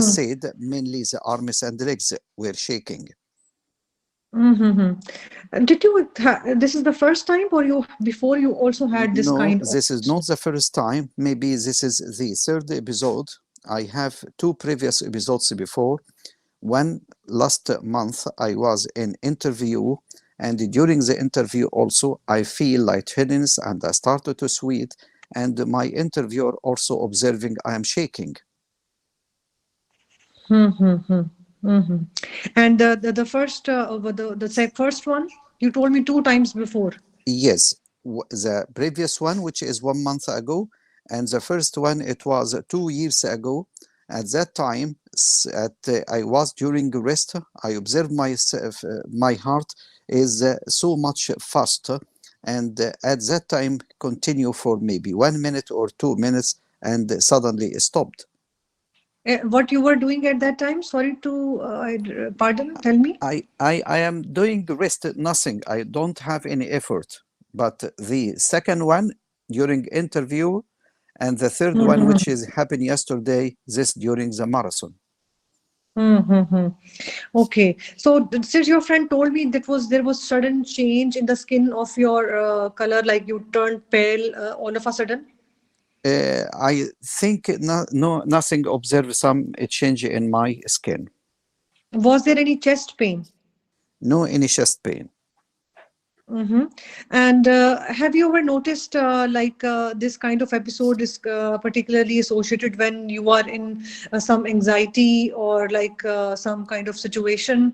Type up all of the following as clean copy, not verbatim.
said mainly the arms and legs were shaking. Did you, this is the first time, or you before you also had this No, kind of this is not the first time. Maybe this is the third episode. I have two previous episodes before. One last month, I was in interview, and during the interview also, I feel lightheadedness and I started to sweat, and my interviewer also observing I am shaking. Mm-hmm. And the first first one you told me two times before. Yes, the previous one, which is 1 month ago, and the first one, it was 2 years ago. At that time, I was during rest. I observed myself, my heart is so much faster, and at that time, continue for maybe 1 minute or 2 minutes, and suddenly it stopped. What you were doing at that time? Sorry to pardon. Tell me. I am doing rest, nothing. I don't have any effort. But the second one during interview, and the third one, which is happened yesterday, this during the marathon. Mm-hmm. Okay, so since your friend told me that was there was sudden change in the skin of your color, like you turned pale all of a sudden. I think nothing observed some change in my skin. Was there any chest pain? No any chest pain. Mm-hmm. And have you ever noticed this kind of episode is particularly associated when you are in some anxiety or some kind of situation?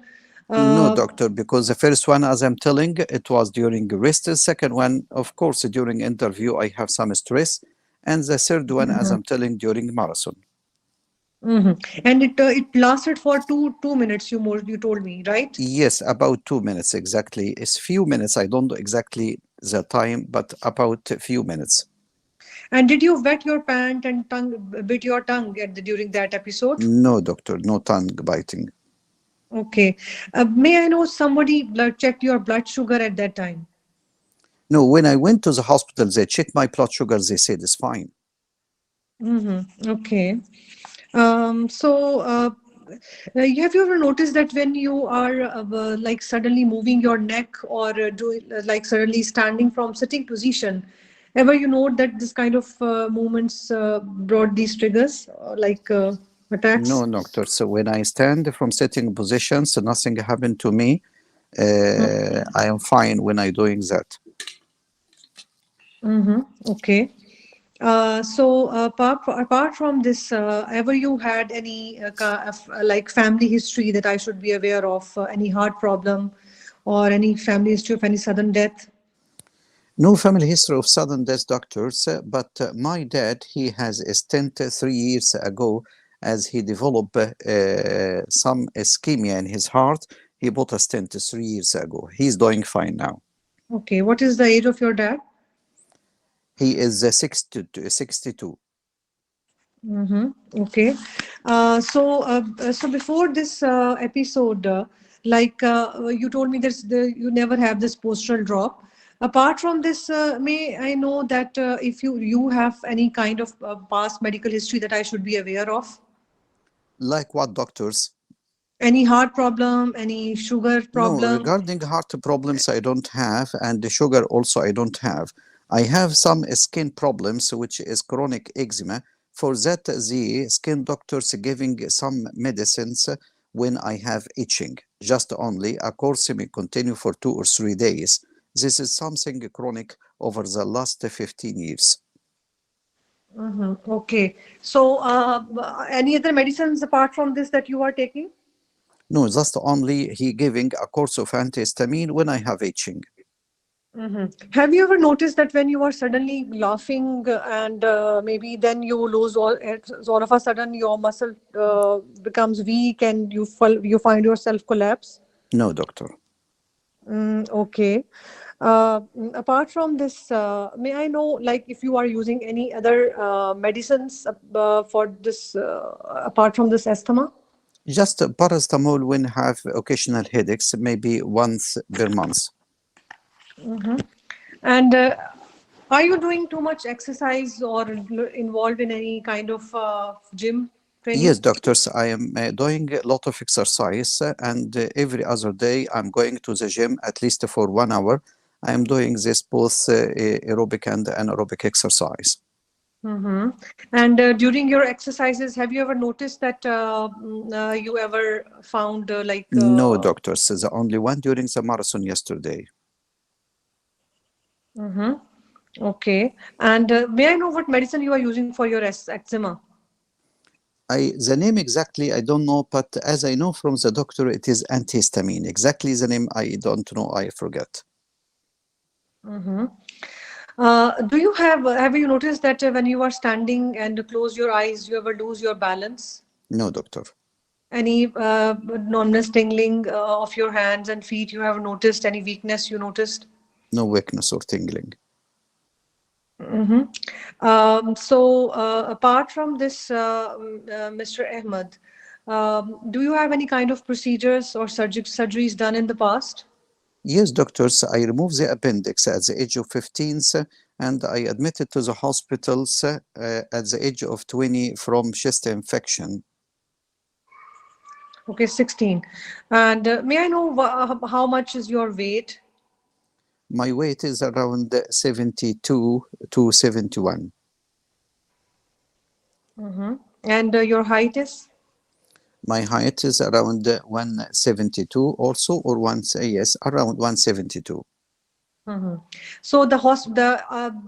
No, Uh, doctor, because the first one, as I'm telling, it was during rest. The second one, of course, during interview, I have some stress. And the third one, as I'm telling, during marathon. And it lasted for two minutes. You told me, right? Yes, about 2 minutes exactly. It's few minutes. I don't know exactly the time, but about a few minutes. And did you wet your pant and bit your tongue during that episode? No, doctor, no tongue biting. Okay. May I know somebody checked your blood sugar at that time? No, when I went to the hospital, they checked my blood sugar. They said it's fine. Okay. So, have you ever noticed that when you are suddenly moving your neck or suddenly standing from sitting position, ever you note that this kind of movements brought these triggers attacks? No, doctor. So when I stand from sitting position, so nothing happened to me. I am fine when I doing that. Okay. Apart from this, ever you had any family history that I should be aware of? Any heart problem or any family history of any sudden death? No family history of sudden death, doctors, but my dad, he has a stent 3 years ago as he developed some ischemia in his heart. He bought a stent 3 years ago. He's doing fine now. Okay. What is the age of your dad? He is 62. Okay. So before this episode, you told me you never have this postural drop. Apart from this, may I know that if you have any kind of past medical history that I should be aware of? Like what, doctors? Any heart problem, any sugar No, problem? regarding heart problems, I don't have, and the sugar also I don't have. I have some skin problems, which is chronic eczema. For that, the skin doctors giving some medicines when I have itching, just only. A course may continue for 2 or 3 days. This is something chronic over the last 15 years. Okay. So, any other medicines apart from this that you are taking? No, just only he giving a course of antihistamine when I have itching. Have you ever noticed that when you are suddenly laughing and maybe then you lose all of a sudden your muscle becomes weak and you find yourself collapse? No, doctor. Okay. Apart from this, may I know like if you are using any other medicines for this apart from this asthma? Just paracetamol when have occasional headaches, maybe once per month. And are you doing too much exercise or involved in any kind of gym? Yes, training? doctors, I am doing a lot of exercise and every other day I'm going to the gym at least for 1 hour. I am doing this both aerobic and anaerobic exercise. Mm-hmm. And during your exercises, have you ever noticed that you ever found No, doctors, the only one during the marathon yesterday. mhm. Okay. And may I know what medicine you are using for your eczema? The name exactly I don't know, but as I know from the doctor, it is antihistamine. Exactly the name I don't know, I forget. Mm-hmm. Do you have you noticed that when you are standing and close your eyes, you ever lose your balance? No, doctor. Any numbness, tingling of your hands and feet you have noticed? Any weakness you noticed? No weakness or tingling. Mm-hmm. Apart from this, Mr. Ahmed, do you have any kind of procedures or surgeries done in the past? Yes, doctors, I removed the appendix at the age of 15 and I admitted to the hospitals at the age of 20 from chest infection. Okay, 16. And may I know how much is your weight? My weight is around 72 to 71. Mm-hmm. And your height is? My height is around 172 also, or yes, around 172. Mm-hmm. So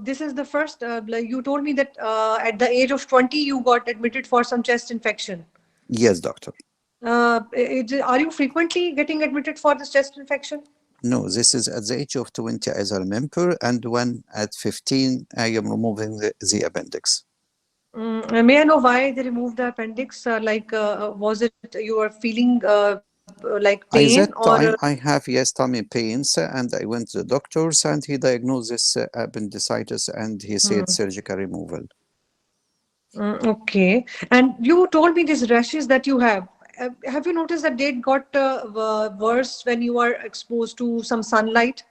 this is the first. Like you told me that at the age of 20 you got admitted for some chest infection. Yes, doctor. Are you frequently getting admitted for this chest infection? No, this is at the age of 20, as I remember, and when at 15, I am removing the appendix. May I know why they removed the appendix? Was it you were feeling like pain At or? that time, I have yes tummy pains, and I went to the doctors, and he diagnosed this appendicitis, and he said surgical removal. Okay. And you told me these rashes that you have. Have you noticed that they got worse when you are exposed to some sunlight?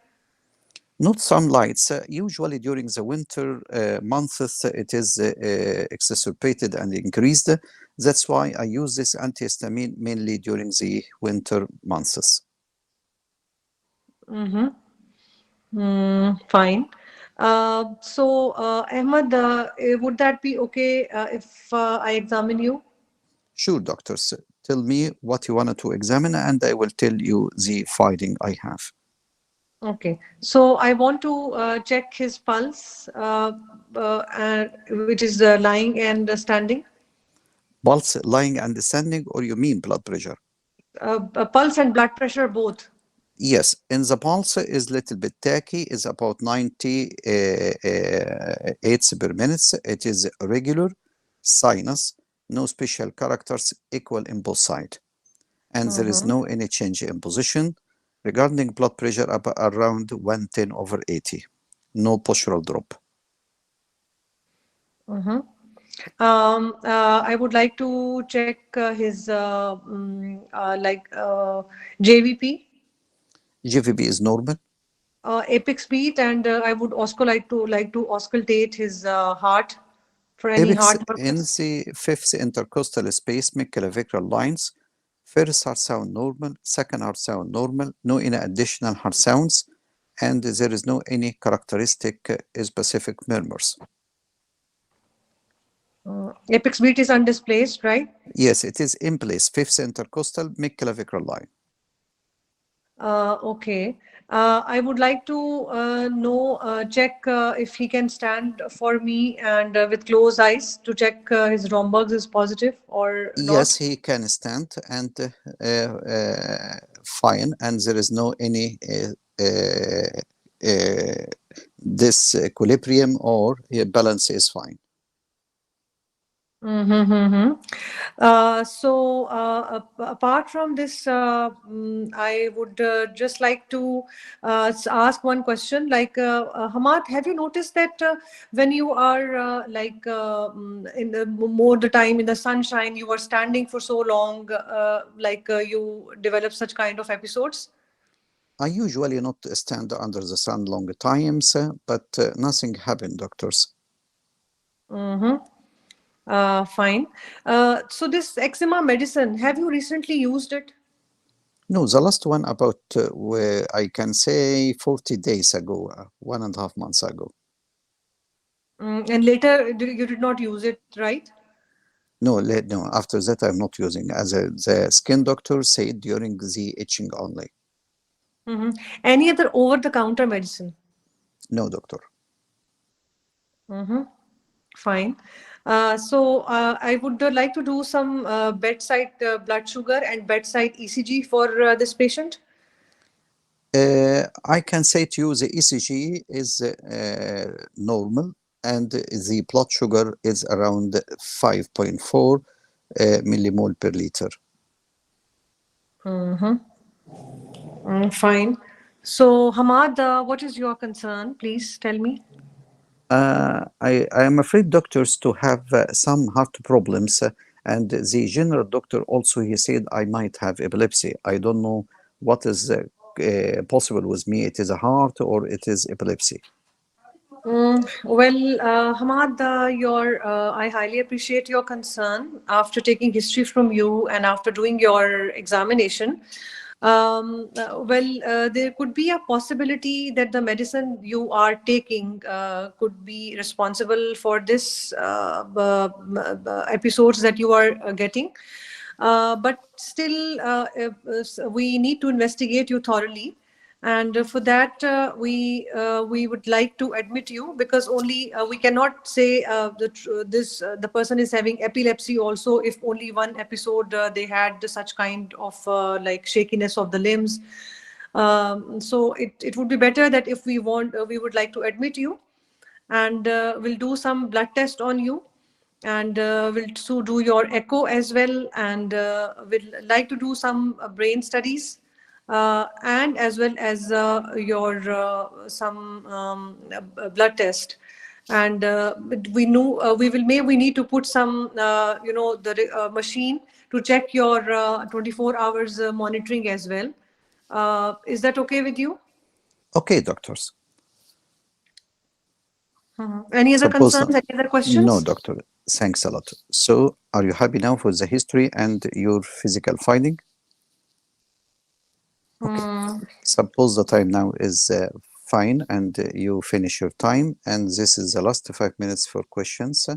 Not some lights. Usually during the winter months, it is exacerbated and increased. That's why I use this antihistamine mainly during the winter months. Mm-hmm. Fine. Ahmed, would that be okay if I examine you? Sure, doctors. Tell me what you wanted to examine, and I will tell you the finding I have. Okay. So I want to check his pulse, which is lying and standing. Pulse, lying, and standing, or you mean blood pressure? Pulse and blood pressure both. Yes, in the pulse is little bit tacky, is about 90 beats per minute. It is regular, sinus, no special characters, equal in both sides. And there is Mm-hmm. no any change in position. Regarding blood pressure, around 110 over 80. No postural drop. Mm-hmm. I would like to check his JVP, GVB is normal. apex beat, and I would also like to auscultate his heart for any Apex heart in purpose. the fifth intercostal space, mid-clavicular lines. First heart sound normal, second heart sound normal, no any additional heart sounds, and there is no any characteristic specific murmurs. Apex beat is undisplaced, right? Yes, it is in place, fifth intercostal, mid-clavicular line. Okay. I would like to check if he can stand for me and with closed eyes to check his Romberg's is positive or Yes, not. he can stand and fine, and there is no any disequilibrium or balance is fine. Mm-hmm. Apart from this, I would just like to ask one question. Hamad, have you noticed that when you are in the more the time in the sunshine, you are standing for so long, you develop such kind of episodes? I usually not stand under the sun long times, but nothing happened, doctors. Mm-hmm. Fine. So this eczema medicine, have you recently used it? No, the last one about, where I can say 40 days ago, 1.5 months ago. And later you did not use it, right? No, no, after that I'm not using. The skin doctor said during the itching only. Hmm. Any other over-the-counter medicine? No, doctor. Hmm. Fine. So I would like to do some bedside blood sugar and bedside ECG for this patient. I can say to you the ECG is normal and the blood sugar is around 5.4 millimole per liter. Mm-hmm. Fine. So, Hamad, what is your concern? Please tell me. I am afraid doctors to have some heart problems, and the general doctor also he said I might have epilepsy. I don't know what is possible with me. It is a heart or it is epilepsy. Well, Hamad, I highly appreciate your concern after taking history from you and after doing your examination. There could be a possibility that the medicine you are taking could be responsible for this episodes that you are getting. But still, we need to investigate you thoroughly. And for that, we would like to admit you because only we cannot say the person is having epilepsy also if only one episode they had such kind of like shakiness of the limbs. So it would be better that if we would like to admit you and we'll do some blood test on you and we'll so do your echo as well and we'll like to do some brain studies and as well as your some blood test and we need to put some machine to check your 24 hours monitoring as well. Is that okay with you? Okay, doctors. Any other Suppose concerns, any other no, questions? doctor. Thanks a lot. So, are you happy now with the history and your physical finding? Okay. Suppose the time now is fine and you finish your time, and this is the last 5 minutes for questions.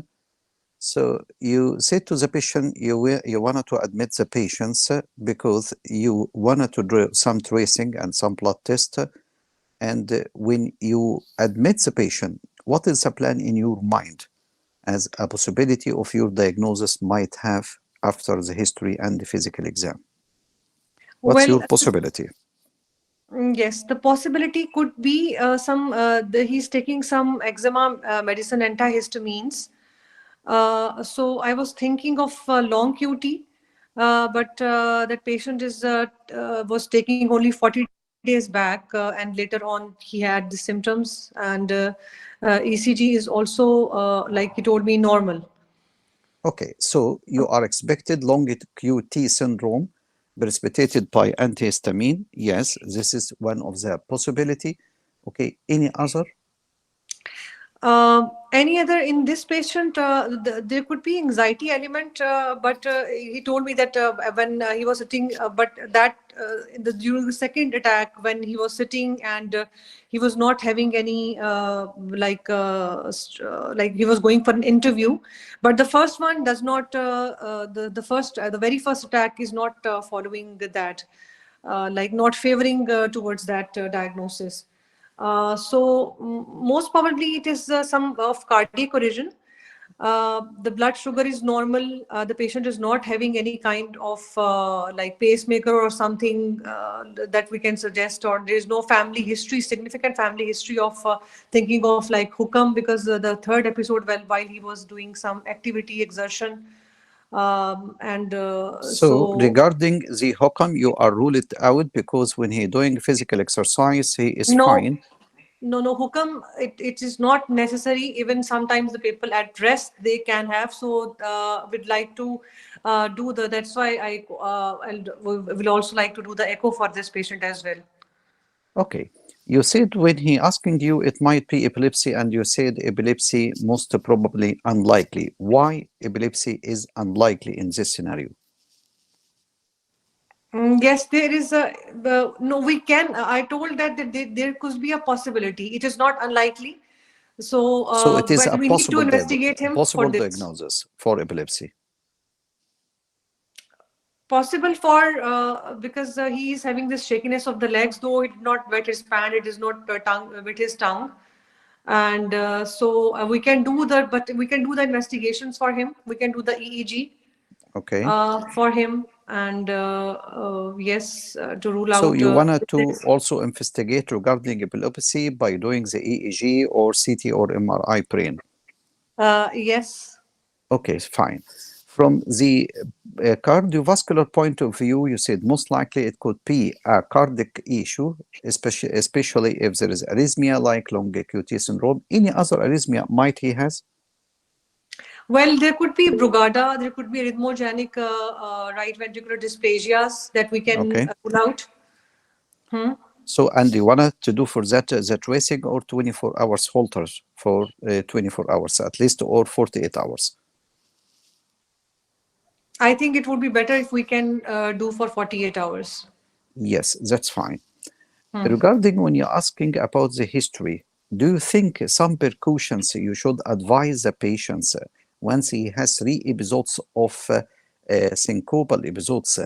So you said to the patient you wanted to admit the patients because you wanted to do some tracing and some blood test. And when you admit the patient, what is the plan in your mind as a possibility of your diagnosis might have after the history and the physical exam? What's Well, your possibility? yes, the possibility could be he's taking some eczema medicine, antihistamines. So I was thinking of long QT, but that patient was taking only 40 days back, and later on he had the symptoms, and ECG is also like he told me normal. Okay, so you are expected long QT syndrome precipitated by antihistamine. Yes, this is one of the possibility. Okay, any other? Any other in this patient, there could be anxiety element, but he told me that when he was sitting, but that during the second attack, when he was sitting and he was not having any like he was going for an interview, but the first one does not. The very first attack is not following that, like not favoring towards that diagnosis. Most probably it is some of cardiac origin. The blood sugar is normal. The patient is not having any kind of like pacemaker or something that we can suggest, or there is no family history, significant family history of thinking of like hukam because the third episode while he was doing some activity exertion. And So so regarding the Hokam, you are ruled out because when he doing physical exercise, he is no, fine. no, hukam, it is not necessary. Even sometimes the people at rest, they can have. So we'd like to do that's why we will also like to do the echo for this patient as well. Okay. You said when he asking you it might be epilepsy, and you said epilepsy most probably unlikely. Why epilepsy is unlikely in this scenario? Yes, there is a no. We can. I told that there could be a possibility. It is not unlikely. So, So it is a but we need to possible investigate him for possible this. diagnosis for epilepsy. Possible for because he is having this shakiness of the legs, though it did not wet his pant. It is not tongue with his tongue, and so we can do the. But we can do the investigations for him. We can do the EEG Okay. for him, and yes, to rule So out you wanted to this. also investigate regarding epilepsy by doing the EEG or CT or MRI brain. Yes. Okay, fine. From the cardiovascular point of view, you said most likely it could be a cardiac issue, especially if there is arrhythmia like long QT syndrome. Any other arrhythmia might he has? Well, there could be Brugada, there could be arrhythmogenic right ventricular dysplasias that we can Okay. rule out. Hmm. So, and you wanted to do for that the tracing or 24 hours halters for 24 hours at least or 48 hours. I think it would be better if we can do for 48 hours. Yes, that's fine. Hmm. Regarding when you're asking about the history, do you think some precautions you should advise the patients once he has 3 episodes of syncopal episodes?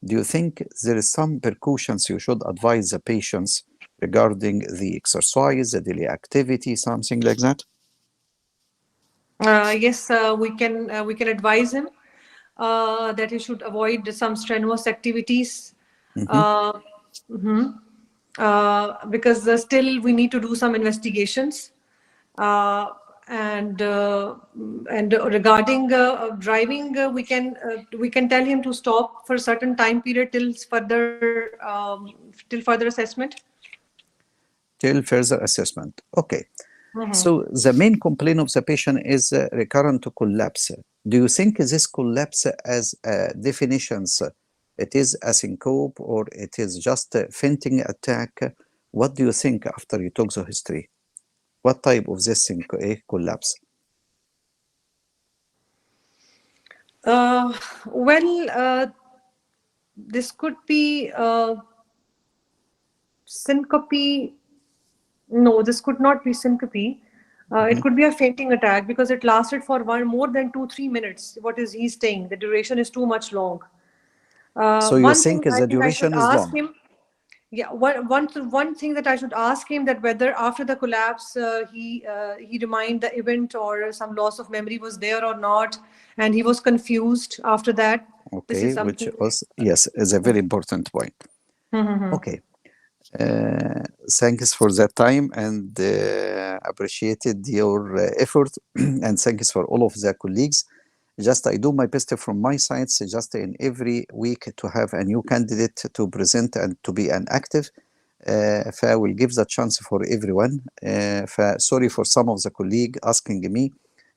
Do you think there is some precautions you should advise the patients regarding the exercise, the daily activity, something like that? Yes, we can advise him that he should avoid some strenuous activities. Mhm. Uh, mhm. Because still we need to do some investigations. Uh, and regarding driving, we can tell him to stop for a certain time period till further assessment. Till further assessment. Okay. Mhm. So the main complaint of the patient is recurrent collapse. Do you think this collapse as definitions, it is a syncope or it is just a fainting attack? What do you think after you took the history? What type of this collapse? Uh, well, this could be syncope. No, this could not be syncope. It Mhm. could be a fainting attack because it lasted for one more than 2 3 minutes. What is he saying? The duration is too much long. So you One think thing I the think I should duration is ask long? him. Yeah, one thing that I should ask him that whether after the collapse he remind the event or some loss of memory was there or not, and he was confused after that. This is Okay, which something. was, yes, is a very important point. Mm-hmm. Okay. Uh, Thanks for that time and appreciated your effort and thanks for all of the colleagues. Just I do my best from my side, so just in every week to have a new candidate to present and to be an active. فwe'll give the chance for everyone. Sorry for some of the colleague asking me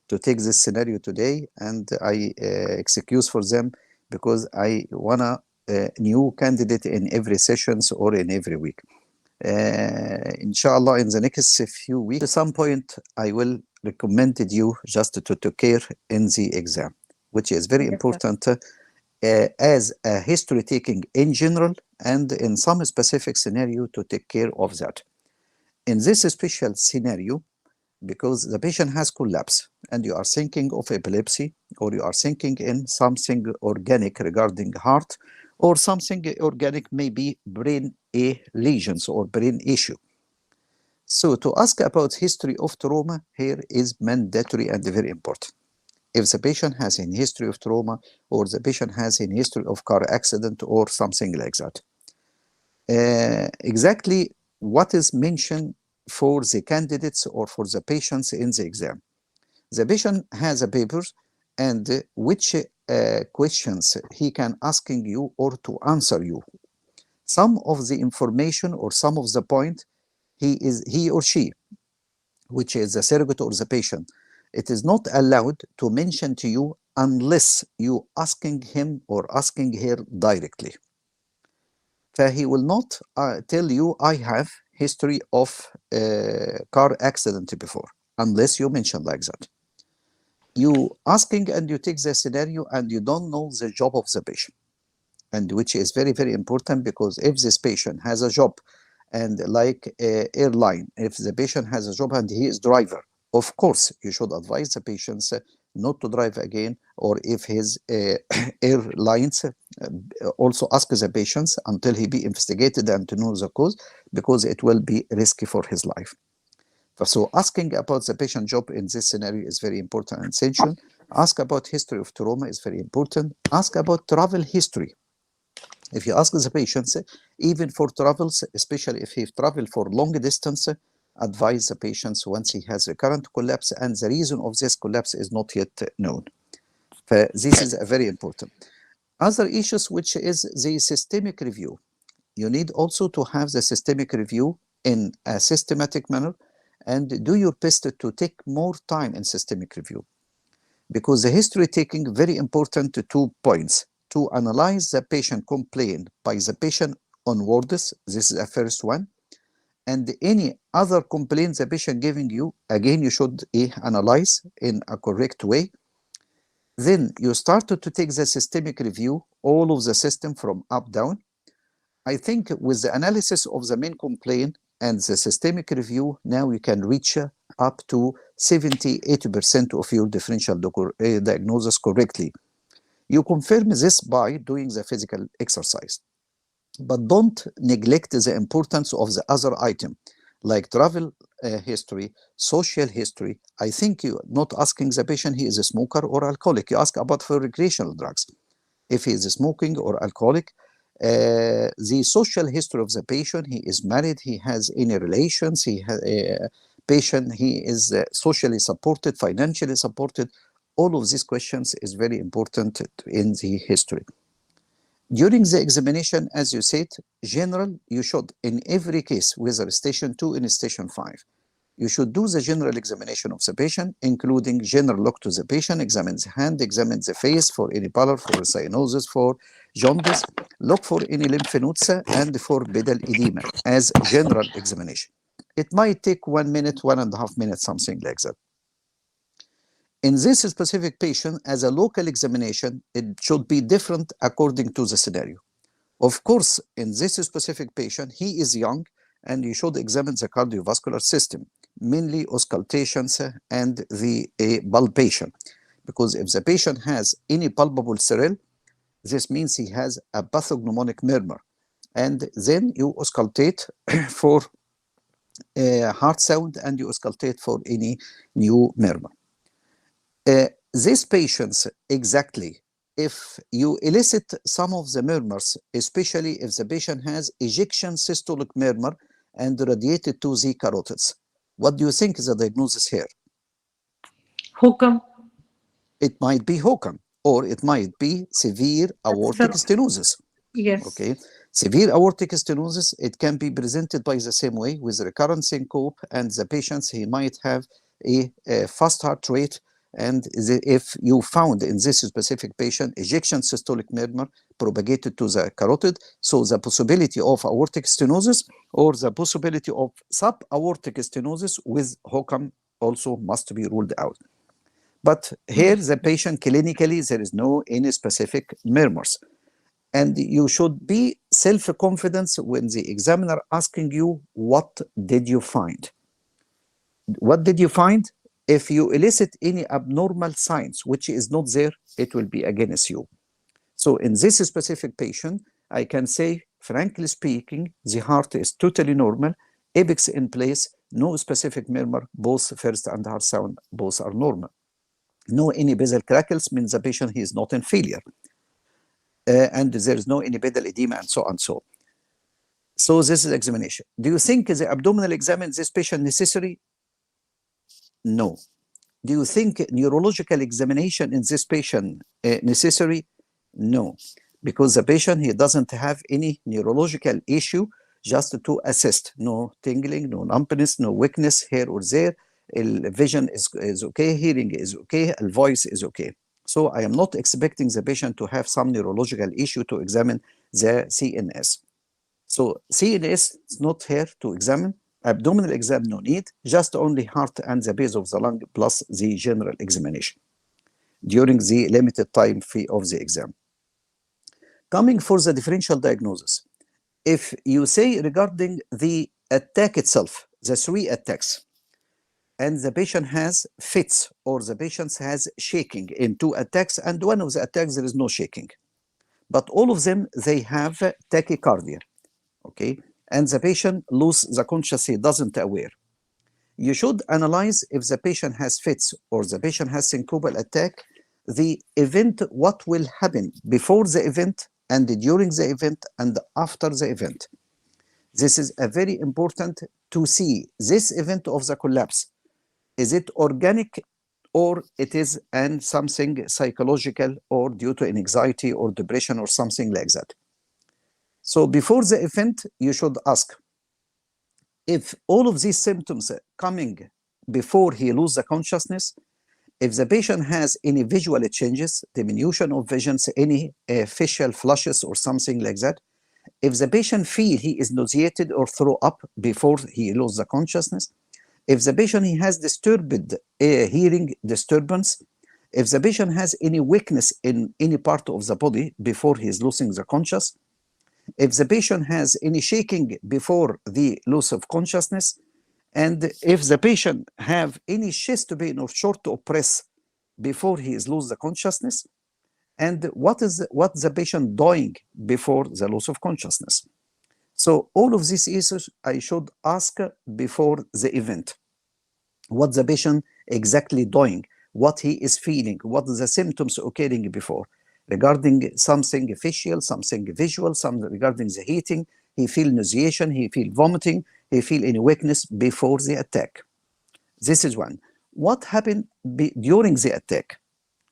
to take this scenario today, and I excuse for them because I wanna new candidate in every sessions or in every week. Inshallah, in the next few weeks, at some point, I will recommend you just to take care in the exam, which is very Yes, sir. important as a history taking in general and in some specific scenario to take care of that. In this special scenario, because the patient has collapse and you are thinking of epilepsy or you are thinking in something organic regarding heart or something organic maybe brain a lesions or brain issue. So to ask about history of trauma here is mandatory and very important. If the patient has a history of trauma or the patient has a history of car accident or something like that. Exactly what is mentioned for the candidates or for the patients in the exam. The patient has a paper and which questions he can asking you or to answer you. Some of the information or some of the point he or she, which is the surrogate or the patient, it is not allowed to mention to you unless you asking him or asking her directly. فhe will not tell you I have. history of car accident before, unless you mention like that. You asking and you take the scenario and you don't know the job of the patient, and which is very, very important, because if this patient has a job, and like airline, if the patient has a job and he is driver, of course you should advise the patients not to drive again, or if his airlines also ask the patients until he be investigated and to know the cause, because it will be risky for his life. So asking about the patient job in this scenario is very important and essential. Ask about history of trauma is very important. Ask about travel history. If you ask the patients, even for travels, especially if he traveled for long distance, advise the patients once he has recurrent collapse and the reason of this collapse is not yet known. This is very important. Other issues, which is the systemic review. You need also to have the systemic review in a systematic manner, and do your best to take more time in systemic review, because the history taking very important to 2 points: to analyze the patient complaint by the patient onwards, this is the first one, and any other complaint the patient giving you, again you should analyze in a correct way. Then you started to take the systemic review, all of the system from up down. I think with the analysis of the main complaint and the systemic review, now you can reach up to 70-80% of your differential diagnosis correctly. You confirm this by doing the physical exercise. But don't neglect the importance of the other item, like travel history, social history. I think you're not asking the patient he is a smoker or alcoholic. You ask about for recreational drugs. If he is smoking or alcoholic, the social history of the patient, he is married, he has any relations, he has patient, he is socially supported, financially supported. All of these questions is very important in the history. During the examination, as you said, general, you should, in every case, whether station 2 and station 5, you should do the general examination of the patient, including general look to the patient, examine the hand, examine the face for any pallor, for cyanosis, for jaundice, look for any lymph nodes, and for pedal edema as general examination. It might take 1 minute, 1.5 minutes, something like that. In this specific patient, as a local examination, it should be different according to the scenario. Of course, in this specific patient, he is young, and you should examine the cardiovascular system, mainly auscultations and the palpation. Because if the patient has any palpable thrill, this means he has a pathognomonic murmur. And then you auscultate for heart sound, and you auscultate for any new murmur. These patients, exactly, if you elicit some of the murmurs, especially if the patient has ejection systolic murmur and radiated to the carotids, what do you think is the diagnosis here? Hokam. It might be HOCM, or it might be severe aortic stenosis. Yes. Okay, severe aortic stenosis, it can be presented by the same way with recurrent syncope, and the patients, he might have a fast heart rate. And if you found in this specific patient ejection systolic murmur propagated to the carotid, so the possibility of aortic stenosis or the possibility of subaortic stenosis with HOCM also must be ruled out. But here the patient clinically, there is no any specific murmurs. And you should be self-confident when the examiner asking you, what did you find? What did you find? If you elicit any abnormal signs, which is not there, it will be against you. So in this specific patient, I can say, frankly speaking, the heart is totally normal, apex in place, no specific murmur, both first and heart sound, both are normal. No any basal crackles means the patient he is not in failure. And there is no any pedal edema and so on. So this is examination. Do you think the abdominal exam in this patient necessary? No. Do you think neurological examination in this patient necessary? No, because the patient, he doesn't have any neurological issue, just to assist. No tingling, no numbness, no weakness here or there. Vision is okay, hearing is okay, voice is okay. So I am not expecting the patient to have some neurological issue to examine the CNS. So CNS is not here to examine. Abdominal exam no need, just only heart and the base of the lung plus the general examination during the limited time fee of the exam. Coming for the differential diagnosis, if you say regarding the attack itself, the three attacks, and the patient has fits or the patient has shaking in two attacks, and one of the attacks there is no shaking, but all of them they have tachycardia, okay, and the patient lose the conscious, he doesn't aware. You should analyze if the patient has fits or the patient has syncopal attack, the event, what will happen before the event and during the event and after the event. This is a very important to see this event of the collapse. Is it organic or it is and something psychological or due to anxiety or depression or something like that? So before the event, you should ask if all of these symptoms coming before he lose the consciousness, if the patient has any visual changes, diminution of visions, any facial flushes or something like that, if the patient feel he is nauseated or throw up before he lose the consciousness, if the patient he has disturbed hearing disturbance, if the patient has any weakness in any part of the body before he is losing the conscious, if the patient has any shaking before the loss of consciousness, and if the patient have any chest pain or short of breath before he is lose the consciousness, and what the patient doing before the loss of consciousness. So all of these issues I should ask before the event. What the patient exactly doing, what he is feeling, what the symptoms occurring before, regarding something facial, something visual, some regarding the heating, he feel nauseation, he feel vomiting, he feel any weakness before the attack. This is one. What happened during the attack?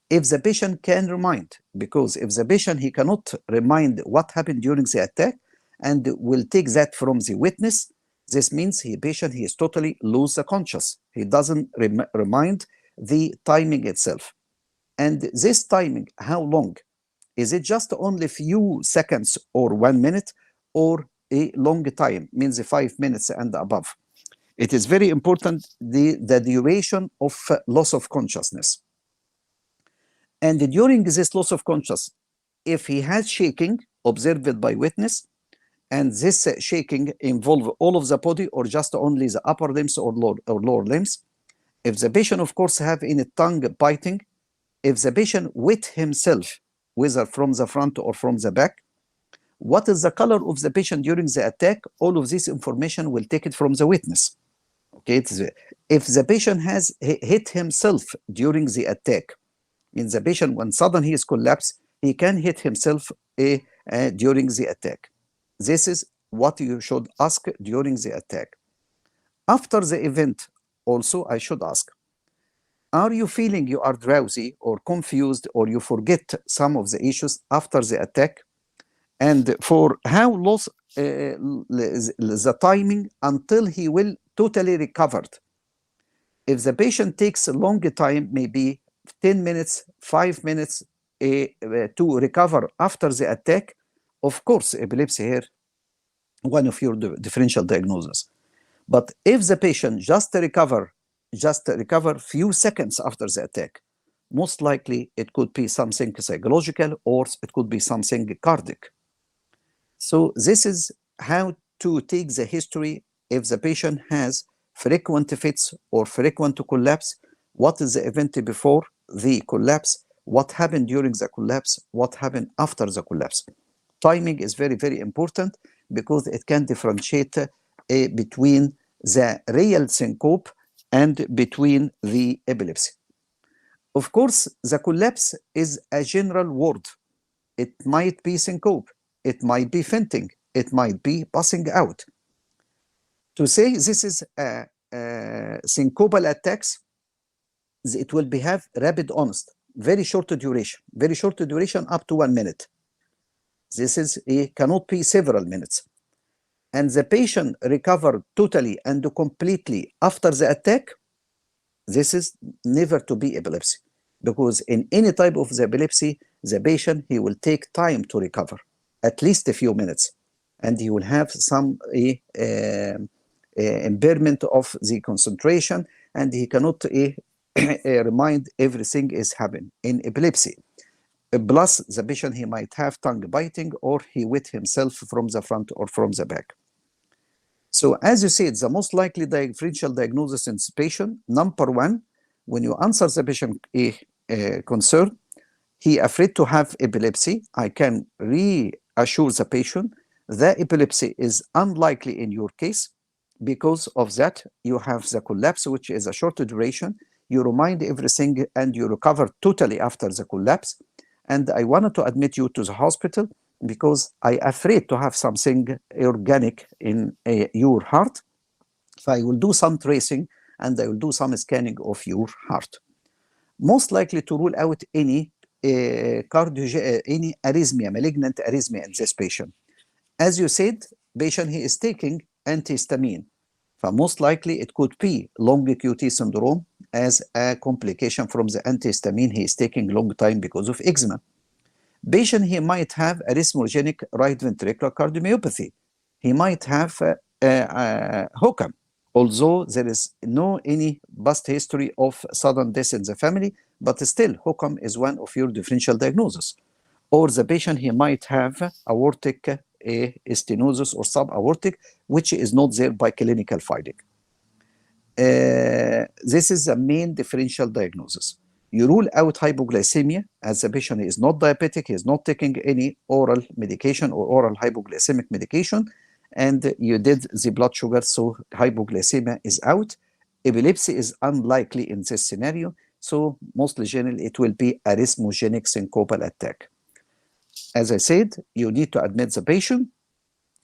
If the patient can remind, because if the patient he cannot remind what happened during the attack and will take that from the witness, this means the patient he is totally lose the conscious. He doesn't remind the timing itself. And this timing, how long? Is it just only few seconds or 1 minute or a long time, means 5 minutes and above? It is very important the duration of loss of consciousness. And during this loss of consciousness, if he has shaking observed by witness, and this shaking involve all of the body or just only the upper limbs or lower limbs, if the patient, of course, have any tongue biting, if the patient wet himself, whether from the front or from the back, what is the color of the patient during the attack, all of this information will take it from the witness. Okay, if the patient has hit himself during the attack, means the patient, when suddenly he is collapsed, he can hit himself during the attack. This is what you should ask during the attack. After the event, also, I should ask, are you feeling you are drowsy or confused or you forget some of the issues after the attack? And for how long the timing until he will totally recovered? If the patient takes a long time, maybe 10 minutes, 5 minutes to recover after the attack, of course, epilepsy here, one of your differential diagnoses. But if the patient just recover few seconds after the attack, most likely it could be something psychological or it could be something cardiac. So this is how to take the history if the patient has frequent fits or frequent collapse, what is the event before the collapse, what happened during the collapse, what happened after the collapse. Timing is very, very important because it can differentiate between the real syncope and between the epilepsy. Of course, the collapse is a general word. It might be syncope, it might be fainting, it might be passing out. To say this is a syncopal attacks, it will have rapid onset, very short duration up to 1 minute. This is it cannot be several minutes. And the patient recovered totally and completely after the attack, this is never to be epilepsy. Because in any type of the epilepsy, the patient, he will take time to recover, at least a few minutes. and he will have some impairment of the concentration, and he cannot remind everything is happening in epilepsy. Plus, the patient, he might have tongue biting, or he wet himself from the front or from the back. So as you said, the most likely differential diagnosis in this patient, number one, when you answer the patient concern, he afraid to have epilepsy, I can reassure the patient the epilepsy is unlikely in your case. Because of that, you have the collapse, which is a short duration. You remind everything and you recover totally after the collapse. And I wanted to admit you to the hospital because I afraid to have something organic in your heart. So I will do some tracing and I will do some scanning of your heart. Most likely to rule out any any arrhythmia, malignant arrhythmia in this patient. As you said, patient he is taking antihistamine. Most likely it could be long QT syndrome as a complication from the antihistamine he is taking long time because of eczema. Patient he might have arrhythmogenic right ventricular cardiomyopathy. He might have HOCM, although there is no any past history of sudden death in the family, but still HOCM is one of your differential diagnoses. Or the patient he might have aortic stenosis or subaortic, which is not there by clinical finding. This is the main differential diagnosis. You rule out hypoglycemia as the patient is not diabetic, he is not taking any oral medication or oral hypoglycemic medication, and you did the blood sugar, so hypoglycemia is out. Epilepsy is unlikely in this scenario, so mostly generally it will be arrhythmogenic syncopal attack. As I said, you need to admit the patient,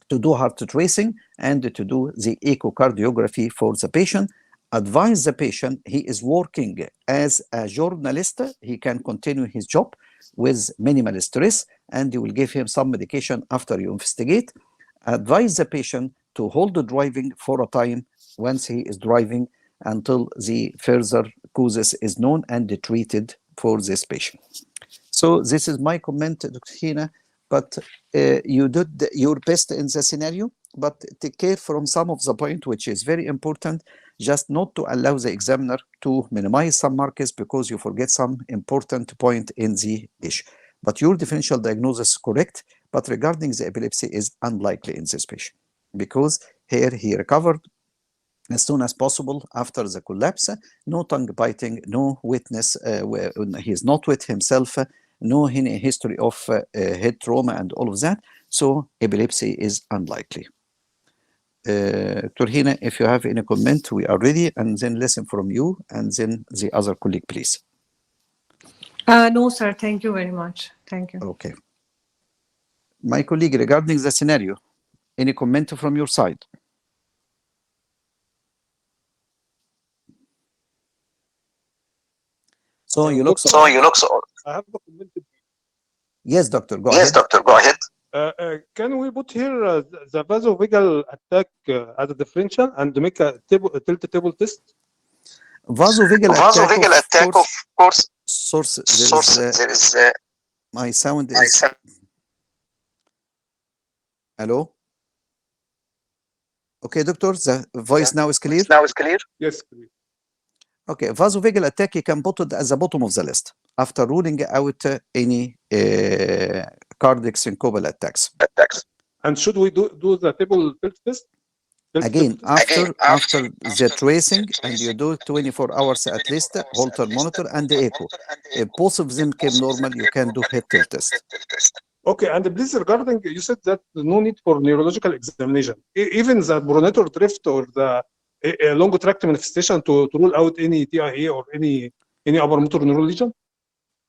to do heart tracing, and to do the echocardiography for the patient. Advise the patient he is working as a journalist, he can continue his job with minimal stress, and you will give him some medication after you investigate. Advise the patient to hold the driving for a time once he is driving until the further causes is known and treated for this patient. So this is my comment, Dr. Hina, but you did your best in the scenario, but take care from some of the point, which is very important, just not to allow the examiner to minimize some markers because you forget some important point in the dish. But your differential diagnosis is correct, but regarding the epilepsy is unlikely in this patient because here he recovered as soon as possible after the collapse, no tongue biting, no wetness, he is not wet himself, no history of head trauma and all of that, so epilepsy is unlikely. Turhina, if you have any comment, we are ready, and then listen from you, and then the other colleague, please. No, sir. Thank you very much. Thank you. Okay. My colleague, regarding the scenario, any comment from your side? So you look so. I have a comment. Yes, doctor. Go Yes, ahead. doctor. Go ahead. Can we put here the vasovagal attack as a differential and make a tilt table test? Vasovagal attack, of course. Source. There is. My sound is. Hello. Okay, doctor. The voice now is clear. Yes, clear. Okay, vasovagal attack, you can put it at the bottom of the list after ruling out any cardiac syncopal attacks. And should we do the table tilt test? Again, after the tracing, and you do 24 hours at least, Holter monitor and the echo. If both of them came normal, you can do head tilt test. Okay, and please, regarding, you said that no need for neurological examination. Even the pronator drift or the long tract manifestation to rule out any TIA or any upper motor neural lesion?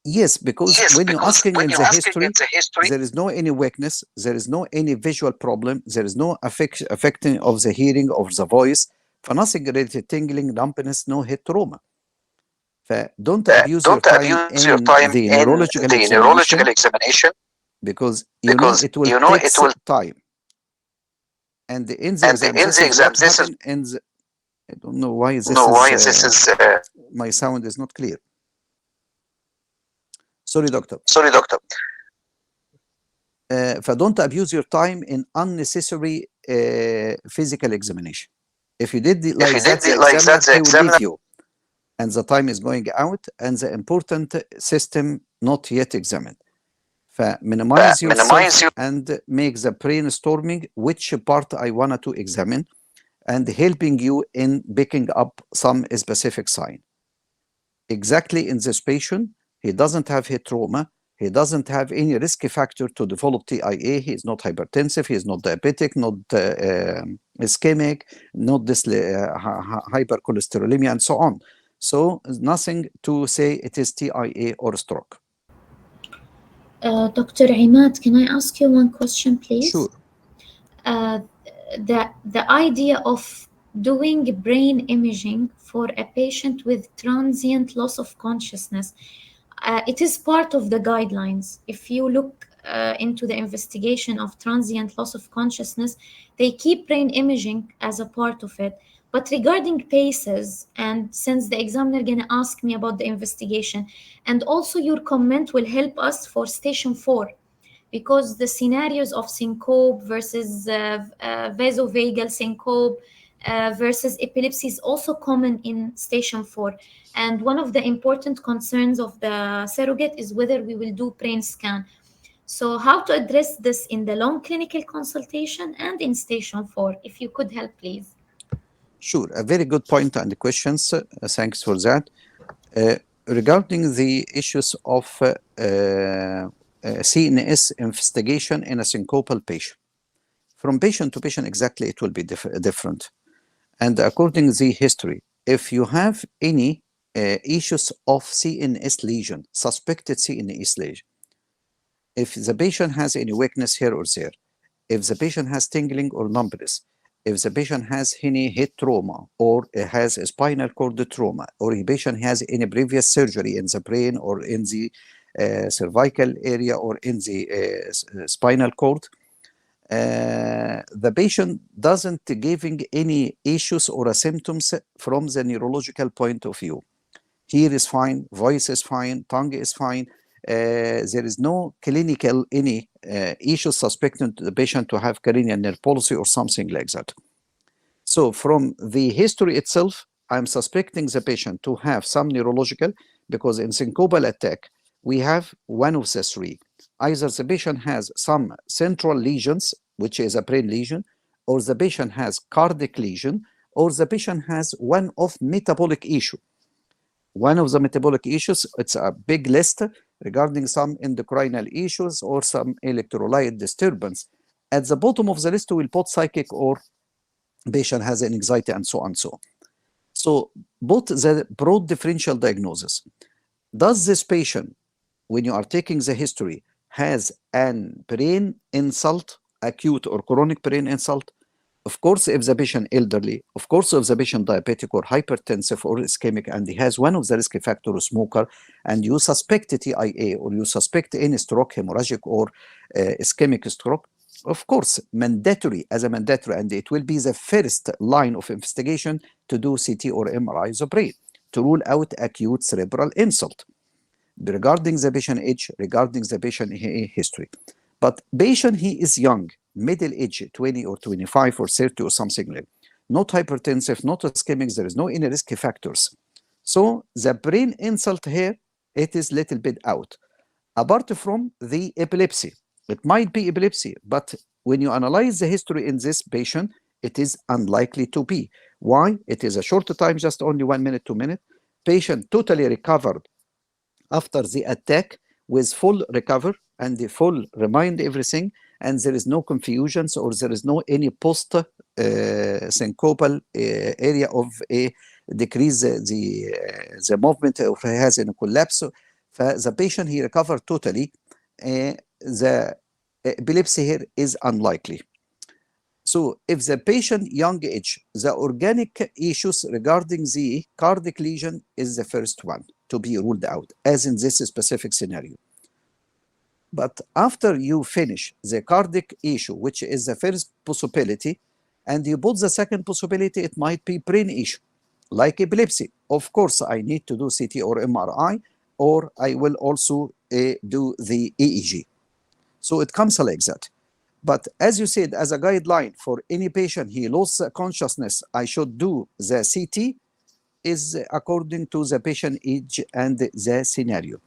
Yes, because when you're asking in the history, there is no any weakness, there is no any visual problem, there is no affecting of the hearing of the voice, for nothing related tingling, lumpiness, no head trauma. Don't abuse your time in the neurological examination because you know it will take time. And in the exam, this is what happens. I don't know why this is my sound is not clear. Sorry, doctor. فدon't abuse your time in unnecessary physical examination. If you did like that, the examiner, he will leave you, and the time is going out, and the important system not yet examined. فminimize yourself and make the brainstorming which part I wanted to examine, and helping you in picking up some specific sign. Exactly in this patient, he doesn't have head trauma, he doesn't have any risk factor to develop TIA, he is not hypertensive, he is not diabetic, not ischemic, not this hypercholesterolemia, and so on. So nothing to say it is TIA or stroke. Dr. Imad, can I ask you one question, please? Sure. The idea of doing brain imaging for a patient with transient loss of consciousness, it is part of the guidelines. If you look into the investigation of transient loss of consciousness, they keep brain imaging as a part of it. But regarding PACEs, and since the examiner gonna ask me about the investigation, and also your comment will help us for station 4, because the scenarios of syncope versus vasovagal syncope versus epilepsy is also common in station 4. And one of the important concerns of the surrogate is whether we will do brain scan. So how to address this in the long clinical consultation and in station 4, if you could help, please. Sure, a very good point and questions. Thanks for that. Regarding the issues of CNS investigation in a syncopal patient, from patient to patient, exactly it will be different. And according to the history, if you have any issues of CNS lesion, suspected CNS lesion, if the patient has any weakness here or there, if the patient has tingling or numbness, if the patient has any head trauma or has a spinal cord trauma, or the patient has any previous surgery in the brain or in the cervical area or in the spinal cord, the patient doesn't giving any issues or symptoms from the neurological point of view. Ear is fine, voice is fine, tongue is fine. There is no clinical any issue suspected the patient to have cranial nerve palsy or something like that. So from the history itself, I'm suspecting the patient to have some neurological, because in syncopal attack, we have one of the three. Either the patient has some central lesions, which is a brain lesion, or the patient has cardiac lesion, or the patient has one of metabolic issue. One of the metabolic issues, it's a big list regarding some endocrinal issues or some electrolyte disturbance. At the bottom of the list, we'll put psychic or patient has an anxiety and so on and so on. So both the broad differential diagnosis. Does this patient, when you are taking the history, has an brain insult, acute or chronic brain insult? Of course, if the patient elderly, of course, if the patient diabetic or hypertensive or ischemic, and he has one of the risk factors, smoker, and you suspect TIA or you suspect any stroke, hemorrhagic or ischemic stroke, of course, mandatory, as a mandatory, and it will be the first line of investigation to do CT or MRI of the brain to rule out acute cerebral insult regarding the patient age, regarding the patient history. But patient, he is young, middle age, 20 or 25 or 30 or something like that. Not hypertensive, not ischemic, there is no any risk factors. So the brain insult here, it is little bit out. Apart from the epilepsy, it might be epilepsy, but when you analyze the history in this patient, it is unlikely to be. Why? It is a short time, just only 1 minute, 2 minutes. Patient totally recovered after the attack with full recover and the full remind everything, and there is no confusions or there is no any post syncopal area of a decrease the movement or has a collapse. So the patient he recovered totally. The epilepsy here is unlikely. So if the patient young age, the organic issues regarding the cardiac lesion is the first one to be ruled out, as in this specific scenario. But after you finish the cardiac issue, which is the first possibility, and you put the second possibility, it might be brain issue, like epilepsy. Of course, I need to do CT or MRI, or I will also do the EEG. So it comes like that. But as you said, as a guideline for any patient, he lost consciousness, I should do the CT is according to the patient age and the scenario.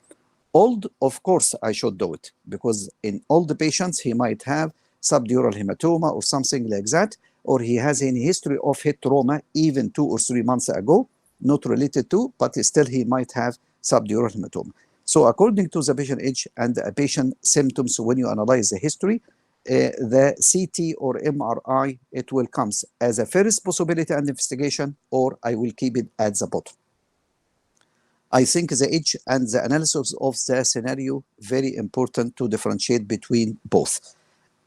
Old, of course, I should do it because in old patients, he might have subdural hematoma or something like that, or he has any history of head trauma even 2 or 3 months ago, not related to, but still he might have subdural hematoma. So according to the patient age and the patient symptoms, when you analyze the history, the CT or MRI, it will come as a first possibility and investigation, or I will keep it at the bottom. I think the age and the analysis of the scenario very important to differentiate between both.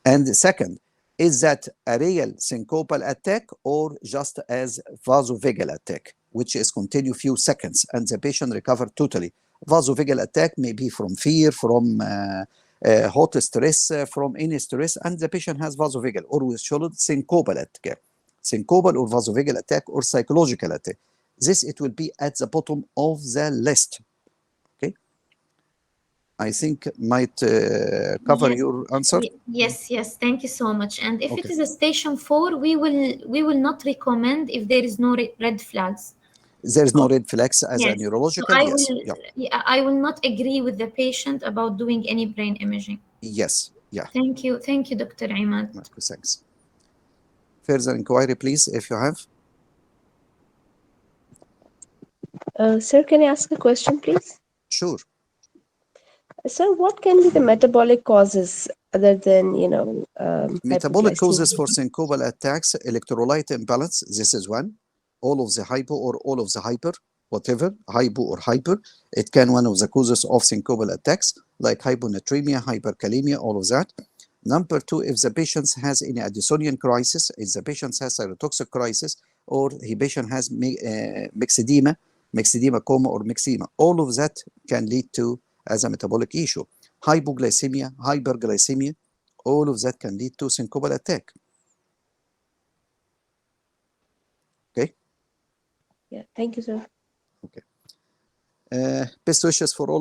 And the second, is that a real syncopal attack or just as vasovagal attack, which is continue few seconds and the patient recover totally. Vasovagal attack may be from fear, from hot stress, from any stress, and the patient has vasovagal, or we should syncopal attack, syncopal or vasovagal attack or psychological attack. This it will be at the bottom of the list. Okay, I think might cover Yes, your answer. yes. Thank you so much. And if it Okay, is a station 4, we will not recommend if there is no red flags. there is no red flags as a Yes. So neurological. Yes, yeah, I will not agree with the patient about doing any brain imaging. yes, yeah. Thank you, Dr. Imad. Okay, thanks. Further inquiry, please, if you have. Sir, can I ask a question, please? Sure. Sir, what can be the metabolic causes other than, Metabolic causes hypoglycemia? for syncopal attacks, electrolyte imbalance. This is one. All of the hypo or all of the hyper, whatever, hypo or hyper. It can one of the causes of syncopal attacks, like hyponatremia, hyperkalemia, all of that. Number two, if the patient has any Addisonian crisis, if the patient has cytotoxic crisis, or the patient has myxedema coma or myxedema, all of that can lead to as a metabolic issue. Hypoglycemia, hyperglycemia, all of that can lead to syncopal attack. Okay. Yeah, thank you, sir. Okay. Best wishes for all.